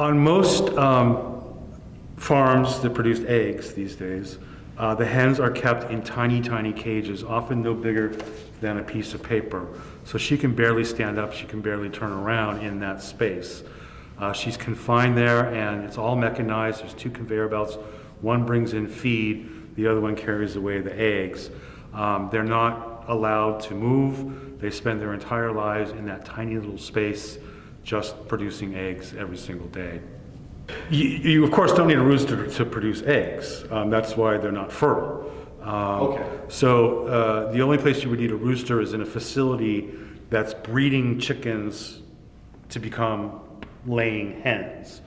On most farms that produce eggs these days, the hens are kept in tiny, tiny cages, often no bigger than a piece of paper. So she can barely stand up, she can barely turn around in that space. She's confined there, and it's all mechanized. There's 2 conveyor belts. One brings in feed, the other one carries away the eggs. They're not allowed to move. They spend their entire lives in that tiny little space just producing eggs every single day. You of course don't need a rooster to produce eggs. That's why they're not fertile. So the only place you would need a rooster is in a facility that's breeding chickens to become laying hens.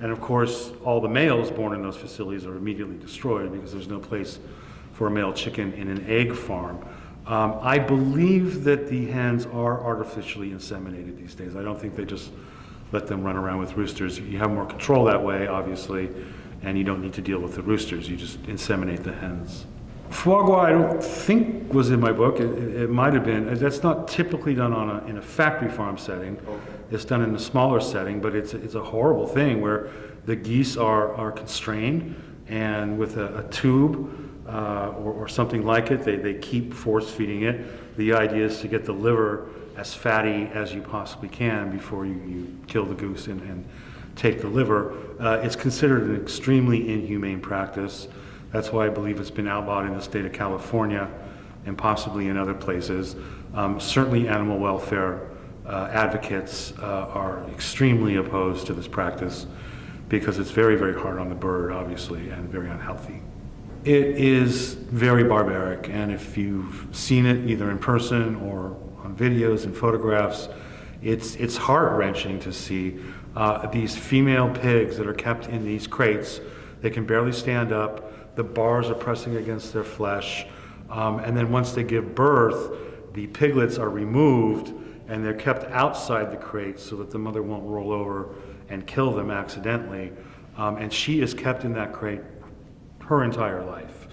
And of course, all the males born in those facilities are immediately destroyed because there's no place for a male chicken in an egg farm. I believe that the hens are artificially inseminated these days. I don't think they just let them run around with roosters. You have more control that way, obviously, and you don't need to deal with the roosters. You just inseminate the hens. Foie gras, I don't think was in my book. It might have been. That's not typically done in a factory farm setting. Okay. It's done in a smaller setting, but it's a horrible thing where the geese are constrained, and with a tube or something like it, they keep force feeding it. The idea is to get the liver as fatty as you possibly can before you kill the goose and take the liver. It's considered an extremely inhumane practice. That's why I believe it's been outlawed in the state of California and possibly in other places. Certainly animal welfare advocates are extremely opposed to this practice because it's very, very hard on the bird, obviously, and very unhealthy. It is very barbaric, and if you've seen it either in person or on videos and photographs, it's heart-wrenching to see these female pigs that are kept in these crates. They can barely stand up. The bars are pressing against their flesh. And then once they give birth, the piglets are removed and they're kept outside the crate so that the mother won't roll over and kill them accidentally. And she is kept in that crate her entire life.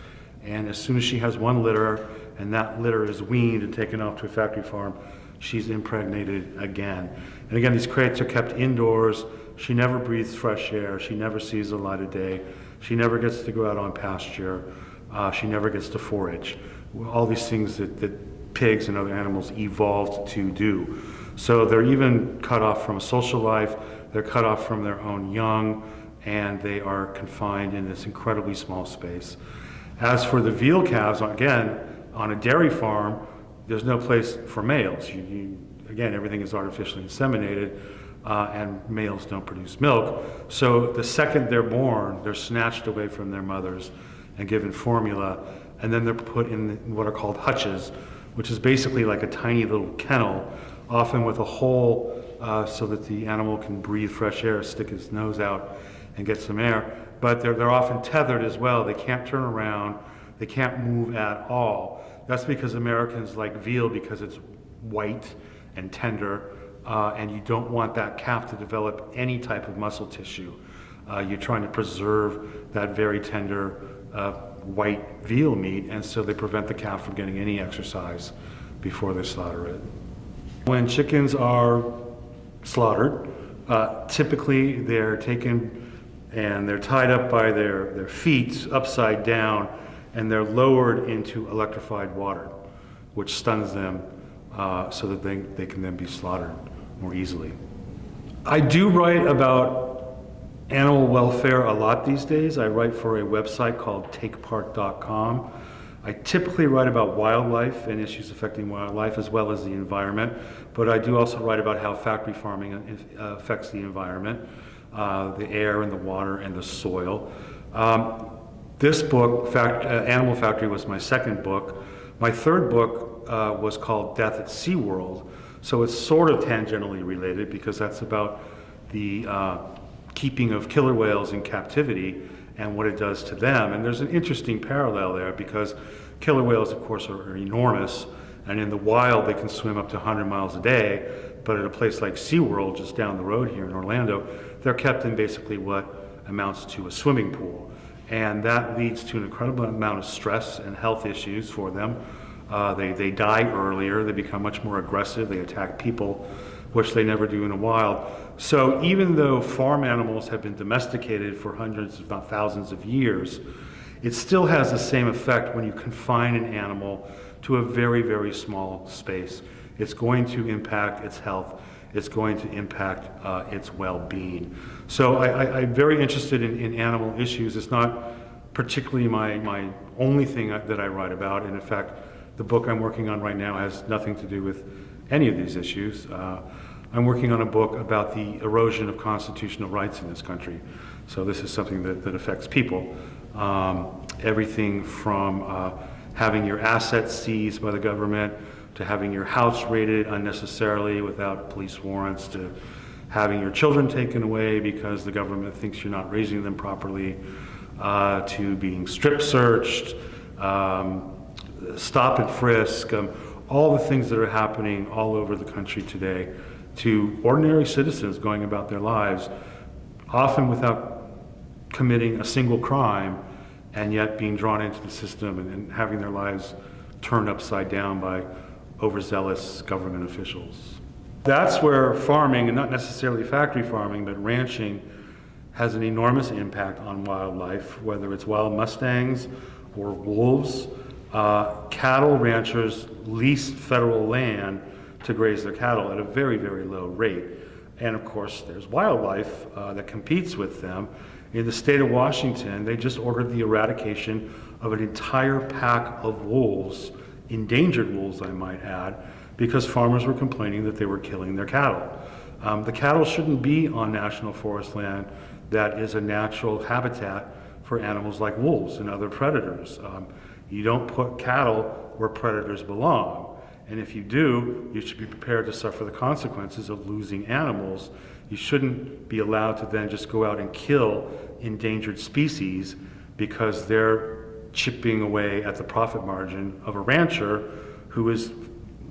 And as soon as she has one litter and that litter is weaned and taken off to a factory farm, she's impregnated again. And again, these crates are kept indoors. She never breathes fresh air. She never sees the light of day. She never gets to go out on pasture. She never gets to forage. All these things that pigs and other animals evolved to do. So they're even cut off from a social life. They're cut off from their own young, and they are confined in this incredibly small space. As for the veal calves, again, on a dairy farm, there's no place for males. Again, everything is artificially inseminated, and males don't produce milk. So the second they're born, they're snatched away from their mothers and given formula, and then they're put in what are called hutches, which is basically like a tiny little kennel, often with a hole so that the animal can breathe fresh air, stick its nose out and get some air. But they're often tethered as well. They can't turn around. They can't move at all. That's because Americans like veal because it's white and tender, and you don't want that calf to develop any type of muscle tissue. You're trying to preserve that very tender white veal meat, and so they prevent the calf from getting any exercise before they slaughter it. When chickens are slaughtered, typically they're taken and they're tied up by their feet upside down, and they're lowered into electrified water, which stuns them so that they can then be slaughtered more easily. I do write about animal welfare a lot these days. I write for a website called takepart.com. I typically write about wildlife and issues affecting wildlife as well as the environment, but I do also write about how factory farming affects the environment, the air and the water and the soil. This book, Animal Factory, was my second book. My third book was called Death at SeaWorld, so it's sort of tangentially related because that's about the keeping of killer whales in captivity and what it does to them. And there's an interesting parallel there because killer whales, of course, are enormous, and in the wild they can swim up to 100 miles a day, but at a place like SeaWorld, just down the road here in Orlando, they're kept in basically what amounts to a swimming pool. And that leads to an incredible amount of stress and health issues for them. They die earlier, they become much more aggressive, they attack people which they never do in the wild. So even though farm animals have been domesticated for hundreds, if not thousands of years, it still has the same effect when you confine an animal to a very, very small space. It's going to impact its health. It's going to impact its well-being. So I'm very interested in animal issues. It's not particularly my only thing that I write about. And in fact, the book I'm working on right now has nothing to do with any of these issues. I'm working on a book about the erosion of constitutional rights in this country. So this is something that affects people. Everything from having your assets seized by the government, to having your house raided unnecessarily without police warrants, to having your children taken away because the government thinks you're not raising them properly, to being strip searched, stop and frisk, all the things that are happening all over the country today, to ordinary citizens going about their lives, often without committing a single crime, and yet being drawn into the system and having their lives turned upside down by overzealous government officials. That's where farming, and not necessarily factory farming, but ranching, has an enormous impact on wildlife, whether it's wild mustangs or wolves. Cattle ranchers lease federal land to graze their cattle at a very, very low rate. And of course, there's wildlife that competes with them. In the state of Washington, they just ordered the eradication of an entire pack of wolves, endangered wolves I might add, because farmers were complaining that they were killing their cattle. The cattle shouldn't be on national forest land that is a natural habitat for animals like wolves and other predators. You don't put cattle where predators belong. And if you do, you should be prepared to suffer the consequences of losing animals. You shouldn't be allowed to then just go out and kill endangered species because they're chipping away at the profit margin of a rancher who is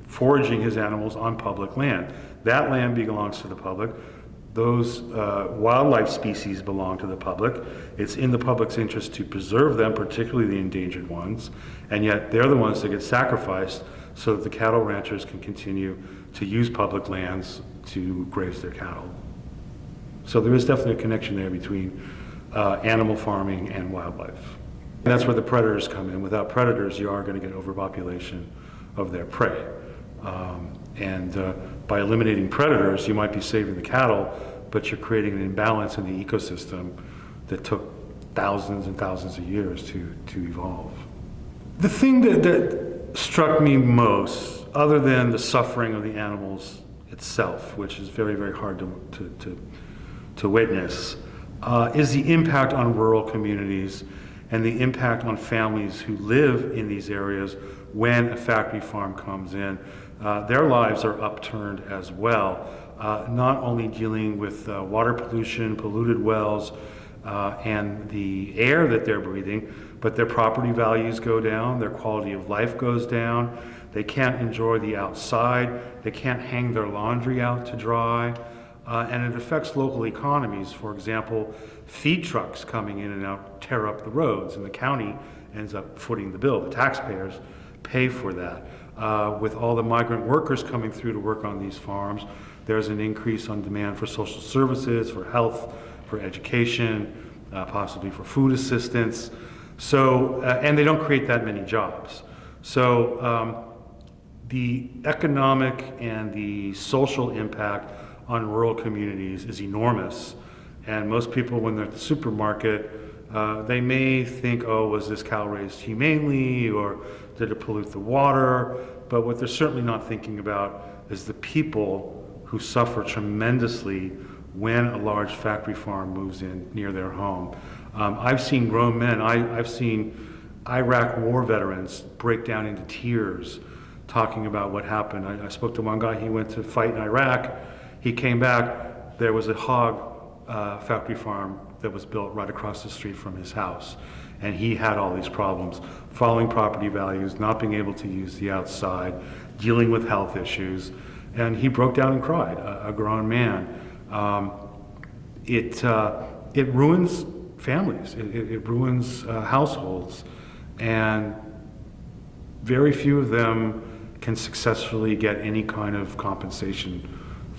foraging his animals on public land. That land belongs to the public. Those wildlife species belong to the public. It's in the public's interest to preserve them, particularly the endangered ones, and yet they're the ones that get sacrificed so that the cattle ranchers can continue to use public lands to graze their cattle. So there is definitely a connection there between animal farming and wildlife. And that's where the predators come in. Without predators, you are going to get overpopulation of their prey. By eliminating predators, you might be saving the cattle, but you're creating an imbalance in the ecosystem that took thousands and thousands of years to evolve. The thing that struck me most, other than the suffering of the animals itself, which is very, very hard to witness, is the impact on rural communities and the impact on families who live in these areas when a factory farm comes in. Their lives are upturned as well, not only dealing with water pollution, polluted wells, and the air that they're breathing, but their property values go down, their quality of life goes down, they can't enjoy the outside, they can't hang their laundry out to dry, and it affects local economies. For example, feed trucks coming in and out tear up the roads, and the county ends up footing the bill. The taxpayers pay for that. With all the migrant workers coming through to work on these farms, there's an increase on demand for social services, for health, for education, possibly for food assistance. So, and they don't create that many jobs. So the economic and the social impact on rural communities is enormous. And most people, when they're at the supermarket, they may think, oh, was this cow raised humanely, or did it pollute the water? But what they're certainly not thinking about is the people who suffer tremendously when a large factory farm moves in near their home. I've seen grown men, I've seen Iraq war veterans break down into tears talking about what happened. I spoke to one guy, he went to fight in Iraq, he came back, there was a hog factory farm that was built right across the street from his house. And he had all these problems, falling property values, not being able to use the outside, dealing with health issues. And he broke down and cried, a grown man. It ruins families, it ruins households. And very few of them can successfully get any kind of compensation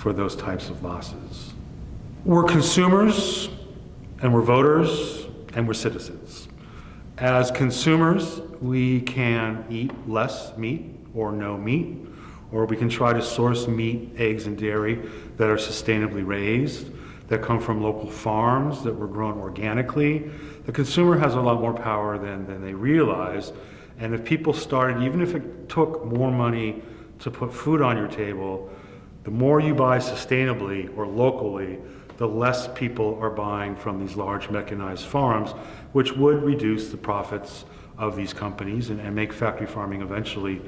for those types of losses. We're consumers, and we're voters, and we're citizens. As consumers, we can eat less meat or no meat, or we can try to source meat, eggs, and dairy that are sustainably raised, that come from local farms, that were grown organically. The consumer has a lot more power than they realize, and if people started, even if it took more money to put food on your table, the more you buy sustainably or locally, the less people are buying from these large mechanized farms, which would reduce the profits of these companies and make factory farming eventually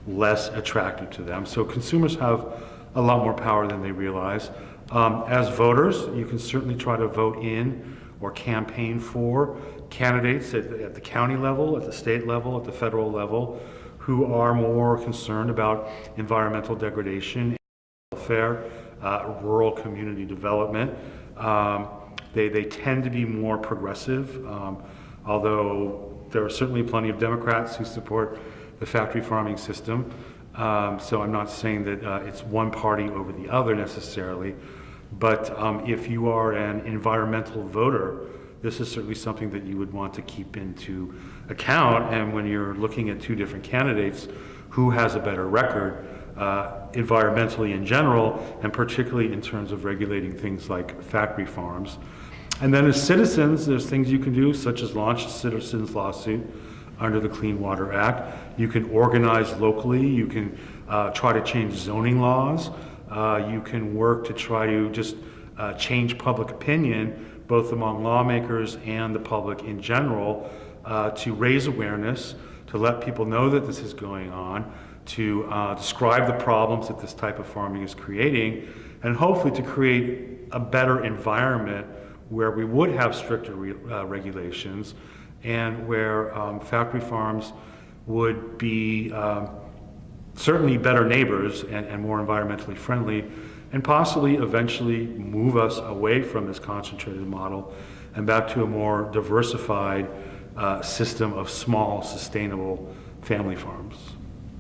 less attractive to them. So consumers have a lot more power than they realize. As voters, you can certainly try to vote in or campaign for candidates at the county level, at the state level, at the federal level, who are more concerned about environmental degradation, welfare, rural community development. They tend to be more progressive, although there are certainly plenty of Democrats who support the factory farming system. So I'm not saying that it's one party over the other necessarily, but if you are an environmental voter, this is certainly something that you would want to keep into account. And when you're looking at two different candidates, who has a better record environmentally in general, and particularly in terms of regulating things like factory farms. And then as citizens, there's things you can do, such as launch a citizens lawsuit under the Clean Water Act. You can organize locally. You can try to change zoning laws. You can work to try to just change public opinion, both among lawmakers and the public in general, to raise awareness, to let people know that this is going on, to describe the problems that this type of farming is creating, and hopefully to create a better environment where we would have stricter regulations and where factory farms would be certainly better neighbors and more environmentally friendly, and possibly eventually move us away from this concentrated model and back to a more diversified system of small, sustainable family farms.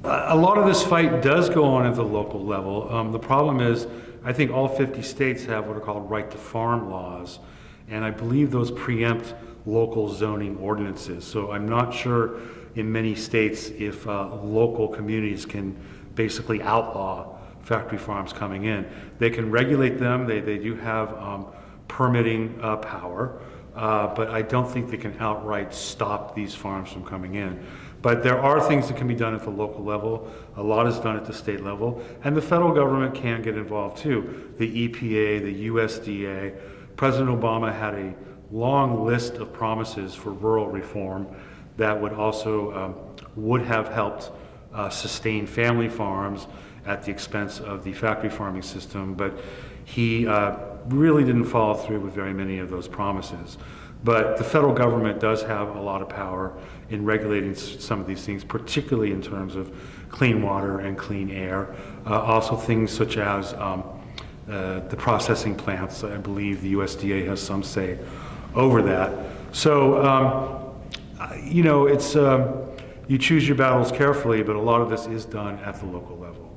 A lot of this fight does go on at the local level. The problem is, I think all 50 states have what are called right to farm laws, and I believe those preempt local zoning ordinances. So I'm not sure in many states if local communities can basically outlaw factory farms coming in. They can regulate them, they do have permitting power, but I don't think they can outright stop these farms from coming in. But there are things that can be done at the local level. A lot is done at the state level, and the federal government can get involved too. The EPA, the USDA. President Obama had a long list of promises for rural reform that would also would have helped sustain family farms at the expense of the factory farming system, but he really didn't follow through with very many of those promises. But the federal government does have a lot of power in regulating some of these things, particularly in terms of clean water and clean air. Also things such as the processing plants. I believe the USDA has some say over that. So, you know, it's, you choose your battles carefully, but a lot of this is done at the local level.